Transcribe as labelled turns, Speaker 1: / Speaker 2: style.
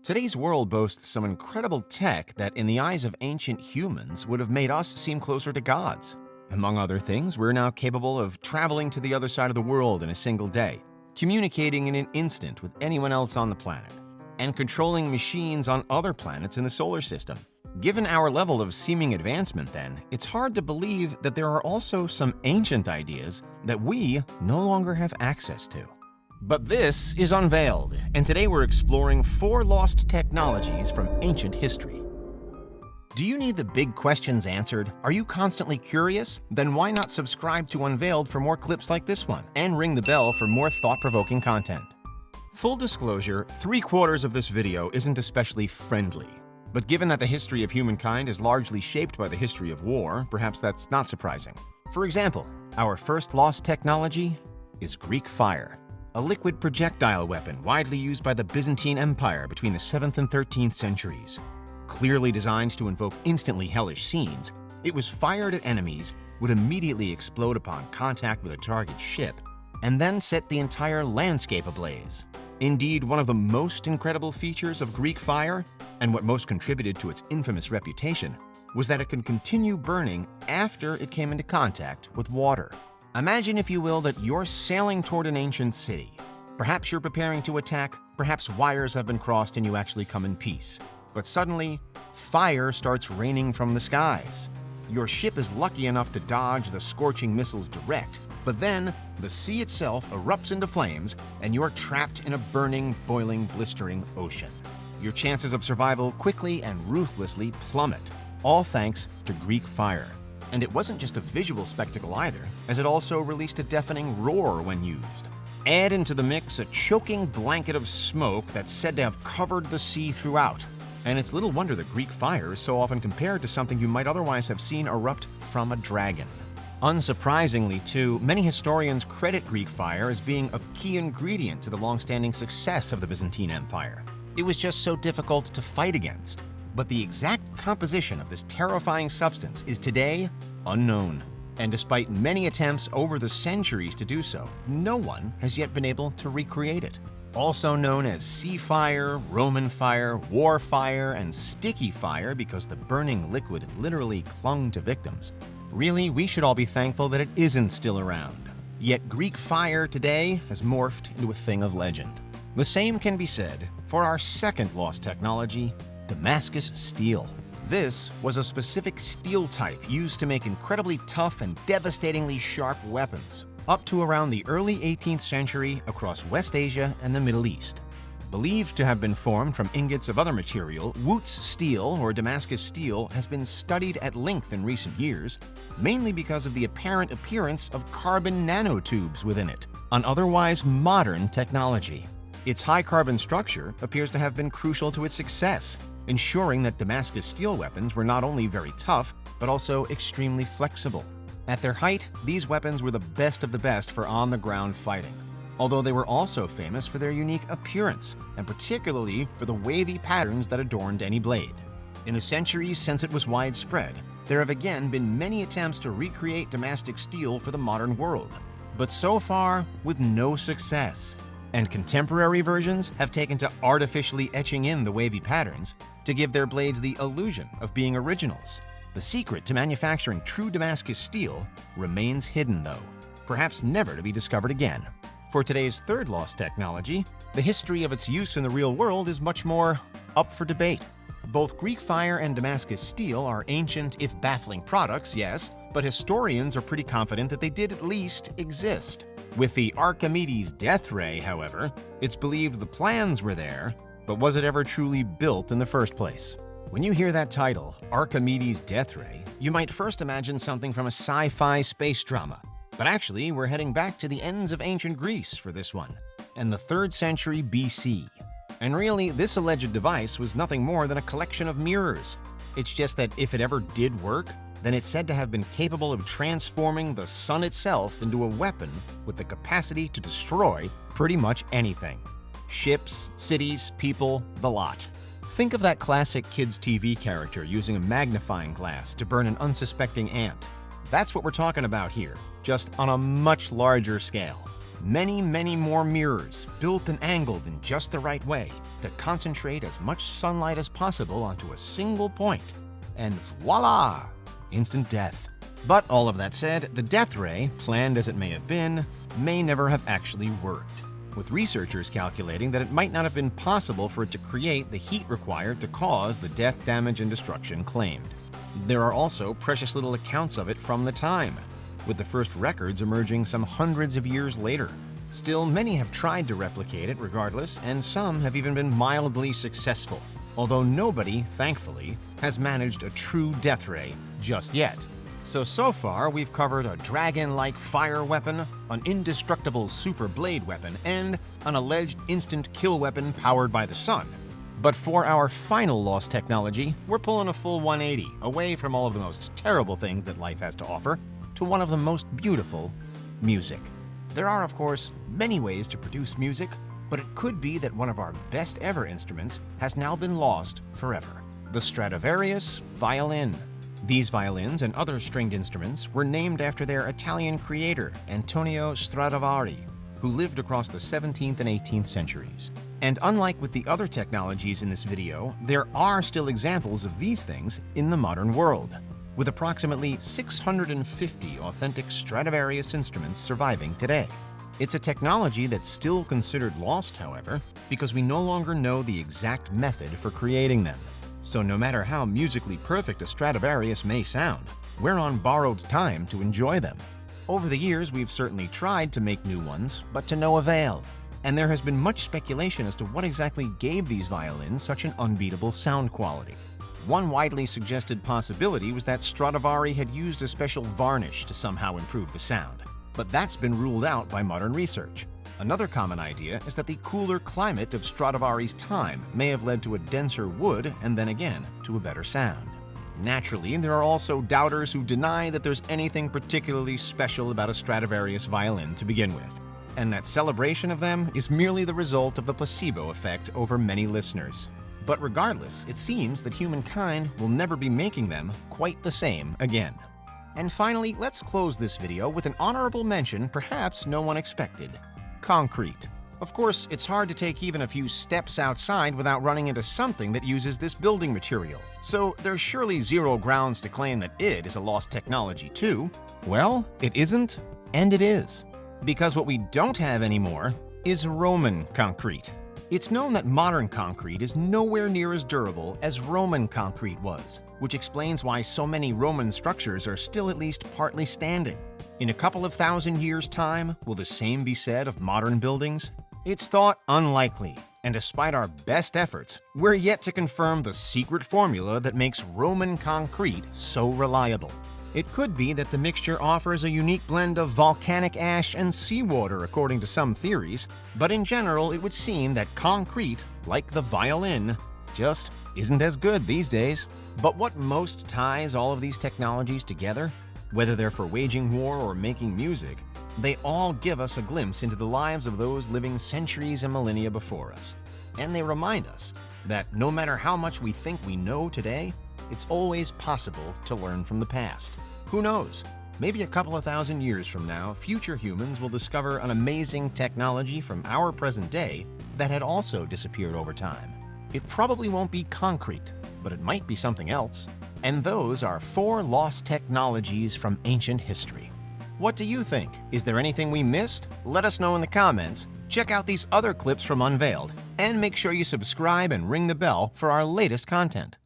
Speaker 1: Today's world boasts some incredible tech that, in the eyes of ancient humans, would have made us seem closer to gods. Among other things, we're now capable of traveling to the other side of the world in a single day, communicating in an instant with anyone else on the planet, and controlling machines on other planets in the solar system. Given our level of seeming advancement, then, it's hard to believe that there are also some ancient ideas that we no longer have access to. But this is Unveiled, and today we're exploring 4 lost technologies from ancient history. Do you need the big questions answered? Are you constantly curious? Then why not subscribe to Unveiled for more clips like this one, and ring the bell for more thought-provoking content. Full disclosure, 3/4 of this video isn't especially friendly. But given that the history of humankind is largely shaped by the history of war, perhaps that's not surprising. For example, our first lost technology is Greek fire, a liquid projectile weapon widely used by the Byzantine Empire between the 7th and 13th centuries. Clearly designed to invoke instantly hellish scenes, it was fired at enemies, would immediately explode upon contact with a target ship, and then set the entire landscape ablaze. Indeed, one of the most incredible features of Greek fire, and what most contributed to its infamous reputation, was that it could continue burning after it came into contact with water. Imagine, if you will, that you're sailing toward an ancient city. Perhaps you're preparing to attack, perhaps wires have been crossed and you actually come in peace. But suddenly, fire starts raining from the skies. Your ship is lucky enough to dodge the scorching missiles direct, but then the sea itself erupts into flames and you're trapped in a burning, boiling, blistering ocean. Your chances of survival quickly and ruthlessly plummet, all thanks to Greek fire. And it wasn't just a visual spectacle either, as it also released a deafening roar when used. Add into the mix a choking blanket of smoke that's said to have covered the sea throughout. And it's little wonder that Greek fire is so often compared to something you might otherwise have seen erupt from a dragon. Unsurprisingly, too, many historians credit Greek fire as being a key ingredient to the long-standing success of the Byzantine Empire. It was just so difficult to fight against. But the exact composition of this terrifying substance is today unknown. And despite many attempts over the centuries to do so, no one has yet been able to recreate it. Also known as sea fire, Roman fire, war fire, and sticky fire because the burning liquid literally clung to victims. Really, we should all be thankful that it isn't still around. Yet Greek fire today has morphed into a thing of legend. The same can be said for our second lost technology, Damascus Steel. This was a specific steel type used to make incredibly tough and devastatingly sharp weapons, up to around the early 18th century across West Asia and the Middle East. Believed to have been formed from ingots of other material, Wootz steel, or Damascus steel, has been studied at length in recent years, mainly because of the apparent appearance of carbon nanotubes within it, an otherwise modern technology. Its high carbon structure appears to have been crucial to its success, ensuring that Damascus steel weapons were not only very tough, but also extremely flexible. At their height, these weapons were the best of the best for on-the-ground fighting, although they were also famous for their unique appearance, and particularly for the wavy patterns that adorned any blade. In the centuries since it was widespread, there have again been many attempts to recreate Damascus steel for the modern world, but so far with no success. And contemporary versions have taken to artificially etching in the wavy patterns to give their blades the illusion of being originals. The secret to manufacturing true Damascus steel remains hidden, though, perhaps never to be discovered again. For today's third lost technology, the history of its use in the real world is much more up for debate. Both Greek fire and Damascus steel are ancient, if baffling, products, yes, but historians are pretty confident that they did at least exist. With the Archimedes Death Ray, however, it's believed the plans were there, but was it ever truly built in the first place? When you hear that title, Archimedes Death Ray, you might first imagine something from a sci-fi space drama. But actually, we're heading back to the ends of ancient Greece for this one, and the 3rd century BC. And really, this alleged device was nothing more than a collection of mirrors. It's just that if it ever did work, then it's said to have been capable of transforming the sun itself into a weapon with the capacity to destroy pretty much anything. Ships, cities, people, the lot. Think of that classic kids' TV character using a magnifying glass to burn an unsuspecting ant. That's what we're talking about here, just on a much larger scale. many more mirrors, built and angled in just the right way to concentrate as much sunlight as possible onto a single point. And voila! Instant death. But all of that said, the death ray, planned as it may have been, may never have actually worked, with researchers calculating that it might not have been possible for it to create the heat required to cause the death, damage, and destruction claimed. There are also precious little accounts of it from the time, with the first records emerging some hundreds of years later. Still, many have tried to replicate it regardless, and some have even been mildly successful, although nobody, thankfully, has managed a true death ray just yet. So far, we've covered a dragon-like fire weapon, an indestructible super blade weapon, and an alleged instant kill weapon powered by the sun. But for our final lost technology, we're pulling a full 180 away from all of the most terrible things that life has to offer to one of the most beautiful, music. There are, of course, many ways to produce music, but it could be that one of our best ever instruments has now been lost forever. The Stradivarius Violin. These violins and other stringed instruments were named after their Italian creator, Antonio Stradivari, who lived across the 17th and 18th centuries. And unlike with the other technologies in this video, there are still examples of these things in the modern world, with approximately 650 authentic Stradivarius instruments surviving today. It's a technology that's still considered lost, however, because we no longer know the exact method for creating them. So no matter how musically perfect a Stradivarius may sound, we're on borrowed time to enjoy them. Over the years, we've certainly tried to make new ones, but to no avail. And there has been much speculation as to what exactly gave these violins such an unbeatable sound quality. One widely suggested possibility was that Stradivari had used a special varnish to somehow improve the sound, but that's been ruled out by modern research. Another common idea is that the cooler climate of Stradivari's time may have led to a denser wood and then again to a better sound. Naturally, there are also doubters who deny that there's anything particularly special about a Stradivarius violin to begin with, and that celebration of them is merely the result of the placebo effect over many listeners. But regardless, it seems that humankind will never be making them quite the same again. And finally, let's close this video with an honorable mention perhaps no one expected. Concrete. Of course, it's hard to take even a few steps outside without running into something that uses this building material. So there's surely zero grounds to claim that it is a lost technology too. Well, it isn't, and it is. Because what we don't have anymore is Roman concrete. It's known that modern concrete is nowhere near as durable as Roman concrete was, which explains why so many Roman structures are still at least partly standing. In a couple of thousand years' time, will the same be said of modern buildings? It's thought unlikely, and despite our best efforts, we're yet to confirm the secret formula that makes Roman concrete so reliable. It could be that the mixture offers a unique blend of volcanic ash and seawater according to some theories, but in general it would seem that concrete, like the violin, just isn't as good these days. But what most ties all of these technologies together, whether they're for waging war or making music, they all give us a glimpse into the lives of those living centuries and millennia before us. And they remind us that no matter how much we think we know today, it's always possible to learn from the past. Who knows? Maybe a couple of thousand years from now, future humans will discover an amazing technology from our present day that had also disappeared over time. It probably won't be concrete, but it might be something else. And those are 4 lost technologies from ancient history. What do you think? Is there anything we missed? Let us know in the comments. Check out these other clips from Unveiled, and make sure you subscribe and ring the bell for our latest content.